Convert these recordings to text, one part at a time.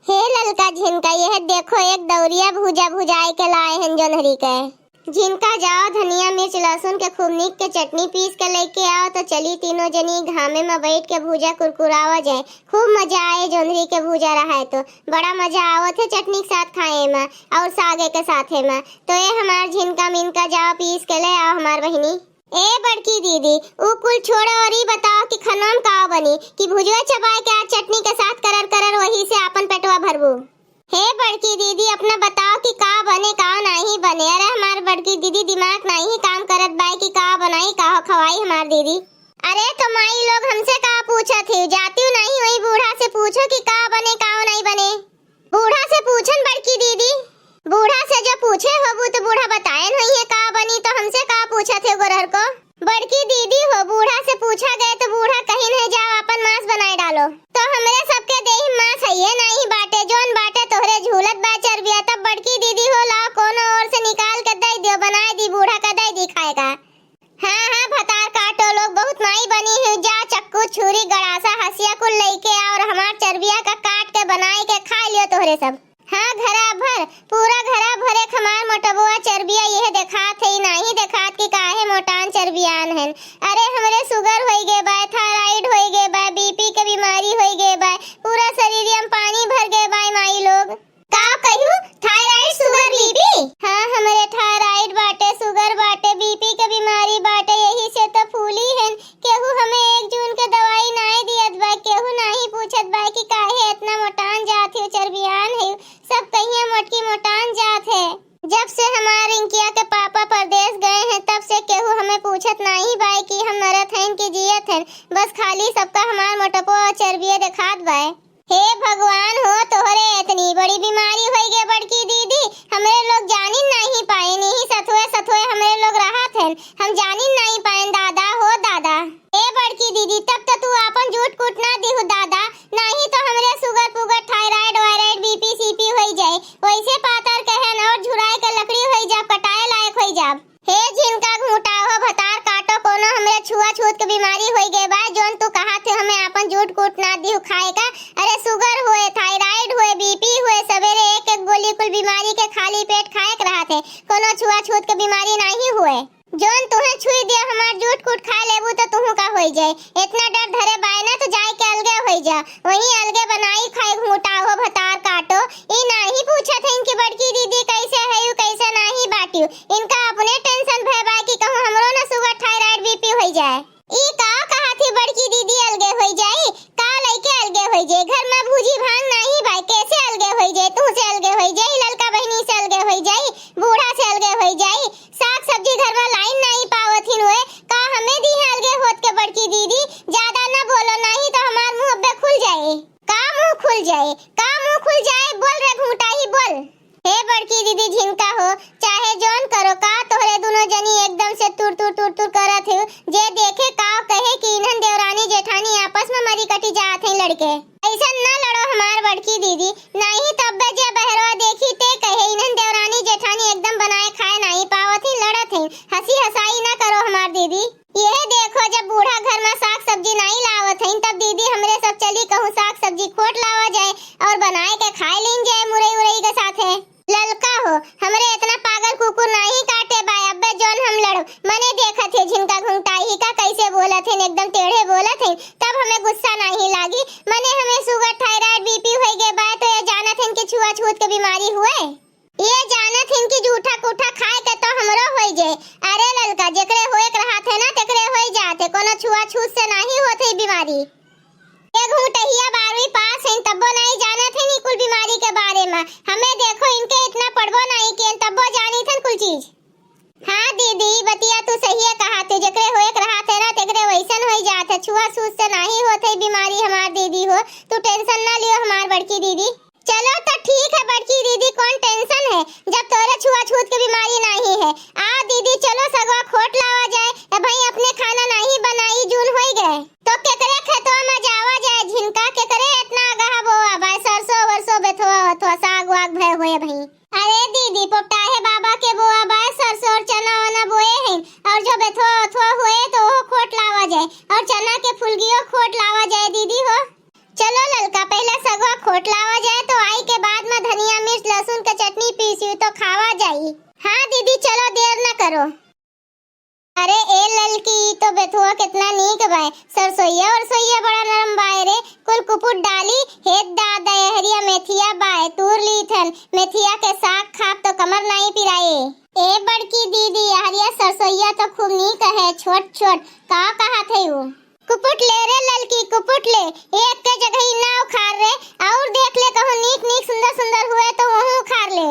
हे ललका झिनका, यह देखो एक दौरिया भुजा भुजाई के लाए हैं जोनहरी के। झिनका जाओ धनिया मिर्च लहसुन के खूब नीक के चटनी पीस के लेके आओ तो चली तीनों जनी घामे में बैठ के भुजा कुरकुरावा जाए। खूब मजा आए जोनहरी के भुजा रहा है तो बड़ा मजा आवत है चटनी के साथ खाए में और सागे के साथे में। तो ये हमार झिनका मिनका जाओ पीस के ले आओ हमार बहिनी। ए बड़की दीदी ऊ कुल छोड़ो और ही बताओ कि खनम का बनी कि भुजवा चबाए के आज चटनी के साथ करर करर वही से अपन पेटवा भरबू। हे बड़की दीदी अपना बताओ कि का बने का नहीं बने। अरे हमार बड़की दीदी दिमाग नहीं काम करत बाई कि का बनाई का खवाई हमार दीदी। अरे तो माई लोग हमसे का पूछत है, जाती नहीं वही बूढ़ा से पूछो कि का बने का नहीं बने। बूढ़ा से पूछन बड़की दीदी, बूढ़ा से जो पूछे होबू तो बूढ़ा बताए नहीं है का बनी, तो हमसे का पूछत है गोरहर को। बड़की दीदी हो बूढ़ा से पूछा गए तो बूढ़ा कहीं नहीं जाओ अपन मांस बनाए डालो। तो हमरे सबके देही मांस है नहीं बाटे, जोन बाटे तोहरे झूलत बा चरबिया। तब बड़की दीदी हो लाओ कोनो और से निकाल के दे दियो, बनाए दी बूढ़ा का दे दी खाएगा। हाँ हाँ भतार काटो लोग बहुत माई बनी है, जा चक्कू छुरी गड़ासा हसिया कुल लेके आओ और हमार चरबिया का काट के बनाए के खा लियो तोहरे सब। हाँ घरा भर पूरा घरा भरे खमार मोटबुआ चरबिया यह देखात है नहीं देखात कि काहे मोटान चरबियान है। अरे हमरे शुगर होई गे बा, थायराइड होई गे बा, बीपी के बीमारी होई गे बा, पूरा शरीर में पानी भर गे बा माई लोग। का कहू थायराइड शुगर बीपी? हाँ हमरे थायराइड बाटे शुगर बाटे बीपी के बीमारी बाटे, यही से तो फूली है। केहू हमें 1 जून के दवाई नहीं दियत बा, केहू नहीं पूछत बा कि काहे इतना मोटान जात है चरबियान है। सब कहिए मोटकी मोटान जात है। जब से हमारे इंकिया के पापा परदेश गए हैं तब से केहू हमें पूछत नहीं बाई कि हम मरत हैं कि जियत हैं, बस खाली सबका हमार मोटपो और चर्बिया दिखात बाई। हे भगवान हो तोहरे इतनी बड़ी बीमारी होई गे बड़की दीदी, हमरे लोग जानी नहीं पाए, नहीं सथुए सथुए हमरे लोग राहत हैं, हम जानी नहीं पाए दादा हो दादा। ए बड़की दीदी तब तो तू अपन झूठ कूट ना दिहु दादा, नहीं तो हमरे शुगर पुगर थायराइड वायराइड बीपी सीपी होई जाए, वैसे पातर कहन और झुराए के लकड़ी होई जा कटाए लायक होई जा। हे झिनका घूटा हो भतार काटो कोनो हमरे छुआ छूत के बीमारी होई गे बा, जोन तू कहा थे हमें अपन झूठ कूट ना दिहु खाएगा। अरे शुगर हुए थायराइड हुए बीपी हुए सवेरे एक एक गोली कुल बीमारी के खाली पेट खाए के रहा थे, कोनो छुआ छूत के बीमारी नहीं हुए। जोन तुहे छुई दिया हमार झूठ कूट खा लेबू तो तुहू का होई जाए। इतना डर धरे बाय ना तो जाए के अलगे होई जा, वही अलगे बनाई खाए घूटा हो भतार काटो। ई नहीं पूछत है इनकी बड़की दीदी कैसे है यू कैसे नहीं बाटियो, इनका अपने टेंशन भय बा कि कहूं हमरो ना शुगर थायराइड बीपी होई जाए। ई का कहा थी बड़की दीदी अलगे होई जाई, का लइके अलगे होई जाए, घर में भूजी भांग नहीं भाई कैसे अलगे होई जाए, तू से अलगे होई जाई, ललका बहनी से अलगे होई जाई, बूढ़ा से अलगे होई जाई, साग सब्जी घर में लाइन नहीं पावथिन हुए, का हमें दी है अलगे होत के बड़की दीदी। ज्यादा ना बोलो नहीं तो हमार मुंह बे खुल जाए। का मुंह खुल जाए, का मुंह खुल जाए, बोल रे घूटा ही बोल। हे बड़की दीदी झिनका हो चाहे जोन करो का तोहरे दोनों जनी एकदम से तुर तुर तुर तुर करत है, जे देखे का कहे कि इन्हन देवरानी जेठानी आपस में मरी कटी जात है लड़के। ऐसा ना लड़ो हमार बड़की दीदी, नहीं तब जे बहरवा देखी ते कहे इन्हन देवरानी जेठानी एकदम बनाए खाए नहीं पावत ही लड़त है। हंसी हंसाई ना करो हमार दीदी। यह देखो जब बूढ़ा घर में साग सब्जी नहीं लावत है तब दीदी हमरे सब चली कहूँ साग सब्जी खोट लावा जाए और बनाए के खाए लीन जाए मुरई उरई के साथ है। ललका हो हमरे इतना पागल कुकुर नहीं काटे बाय अब्बे जोन हम लड़ो मने देखत है झिनका घुंगटा ही का कैसे बोलत है एकदम टेढ़े बोलत है, तब हमें गुस्सा नहीं लागी। मने हमें शुगर थायराइड बीपी होई गे बा तो ये जानत है कि छुआ छूत के बीमारी हुए, ये जानत है कि जूठा कुठा खाए के तो हमरो होई जाए। अरे ललका जेकरे होए के रहा थे ना तेकरे होई जाते, कोनो छुआ छूत से नहीं होते बीमारी। ये घूटहिया 12वीं पास है तब्बो नहीं जानत है नी कुल बीमारी के बारे में, हमें देखो इनके इतना पढ़बो नहीं किए तब्बो जानी थन कुल चीज। हाँ दीदी बतिया तू सही है कहा थे, जेकरे होए के रहा थे ना तेकरे वैसन होई जात है, छुआ छूत से नहीं होते बीमारी हमार दीदी हो, तू टेंशन ना लियो हमार बड़की दीदी। चलो तो ठीक है बड़की दीदी कौन टेंशन है जब तोरे छुआ छूत की बीमारी नहीं है। आ दीदी चलो सगवा खोट लावा जाए, भाई अपने खाना नहीं बनाई जून होई गए तो केकरे खेतवा में जावा जाए, झिनका केकरे इतना गहा बोआ भाई सरसों वरसों बेथवा हथवा साग वाग भय होए भाई। अरे दीदी पोपटाहे बाबा के बोआ भाई सरसों और चना वना बोए हैं और जो बेथवा हथवा हुए तो वो खोट लावा जाए और चना के फुलगियो खोट लावा जाए दीदी हो। चलो ललका पहले सगवा खोट लावा जाए तो आई करो। अरे ए ललकी तो बेथुआ कितना नीक बाय, सरसोईया और सोईया बड़ा नरम बाय रे। कुल कुपुट डाली हेत दादा हरिया मेथिया बाय तूर लीथन, मेथिया के साग खाप तो कमर नहीं पिराए। ए बड़की दीदी हरिया सरसोईया तो खूब नीक है, छोट छोट का कहा थे वो। कुपुट ले रे ललकी, कुपुट ले, एक के जगह ही ना उखाड़ रे, और देख ले कहूं नीक नीक सुंदर सुंदर हुए तो वहू उखाड़ ले।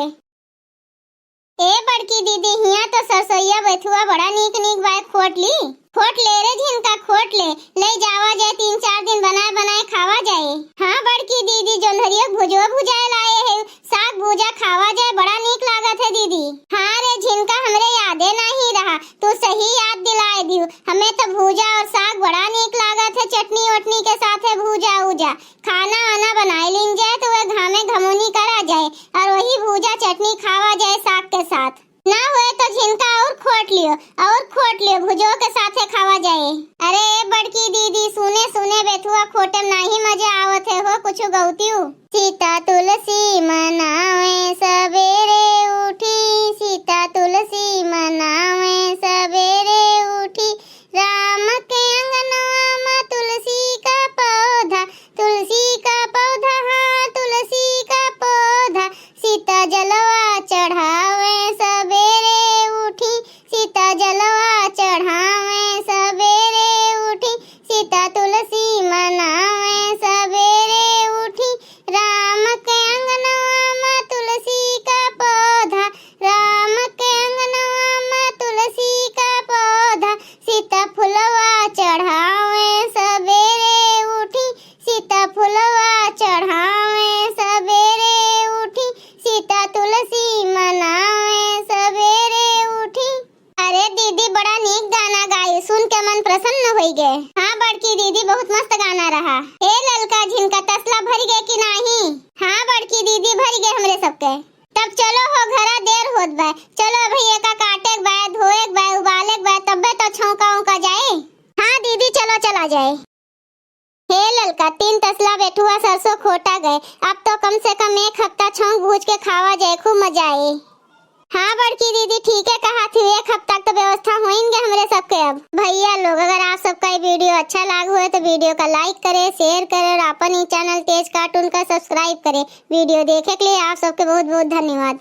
ए बड़की दीदी हिया तो सरसोईया बेथुआ बड़ा नीक नीक बाय, खोट ली, खोट ले रे झिनका, खोट ले, ले जावा जाए 3-4 दिन बनाए बनाए खावा जाए। हाँ बड़की दीदी जोंधरिया भुजवा भुजाए लाए है, साग भुजा खावा जाए बड़ा नीक लागत है दीदी। हाँ रे झिनका हमरे यादे नहीं रहा, तू सही याद दिलाए दियो, हमें तो भुजा और साग बड़ा नीक लागत है, चटनी वटनी के साथ है भुजा उजा। खाना आना बनाए लीन जाए तो वह घामे घमुनी करा जाए और वही भुजा चटनी खावा जाए साग के साथ। ना हुए तो झिनका और खोट लियो भुजो के साथे खावा जाए। अरे बड़की दीदी सुने सुने बेथुआ खोटे नहीं मजा आवत है हो, कुछ गौतियू। सीता तुलसी मनावे सवेरे उठी, सीता तुलसी मनावे सवेरे उठी, राम के अंगनवा में तुलसी का पौधा, तुलसी का पौधा हाँ तुलसी का पौधा, सीता जलवा चढ़ावे सवेरे उठी, सीता जलवा चढ़ावे सवेरे उठी, सीता तुलसी मनावे सवेरे उठी, राम के अंगनवा में तुलसी का पौधा, राम के अंगनवा में तुलसी का पौधा, सीता फुलवा चढ़ावे सवेरे उठी, सीता फुलवा चढ़ावे सवेरे उठी, सीता तुलसी मनावे सवेरे उठी। अरे दीदी बड़ा नीक गाना गाई, सुन के मन प्रसन्न हो गए। हाँ बड़की दीदी बहुत मस्त गाना रहा। ए ललका झिनका तसला भर गए कि नहीं? हाँ बड़की दीदी भर गए हमरे सबके। तब चलो हो घरा देर होत बा, चलो भैया का काटे के बा, धोए के बा, उबाले के बा, तब्बे तो छौका उका जाए। हाँ दीदी चलो चला जाए। हे ललका 3 तसला बेठुआ सरसों खोटा गए, अब तो कम से कम 1 हफ्ता छौंक भूज के खावा जाए, खूब मजा आए। हाँ बड़की दीदी ठीक है कहा थी, 1 हफ्ता तो व्यवस्था होएंगे हमरे सबके। अब भैया लोग अगर आप सबका ये वीडियो अच्छा लागू है तो वीडियो का लाइक करें, शेयर करें और अपन ही चैनल तेज कार्टून का सब्सक्राइब करें। वीडियो देखे के लिए आप सबके बहुत बहुत धन्यवाद।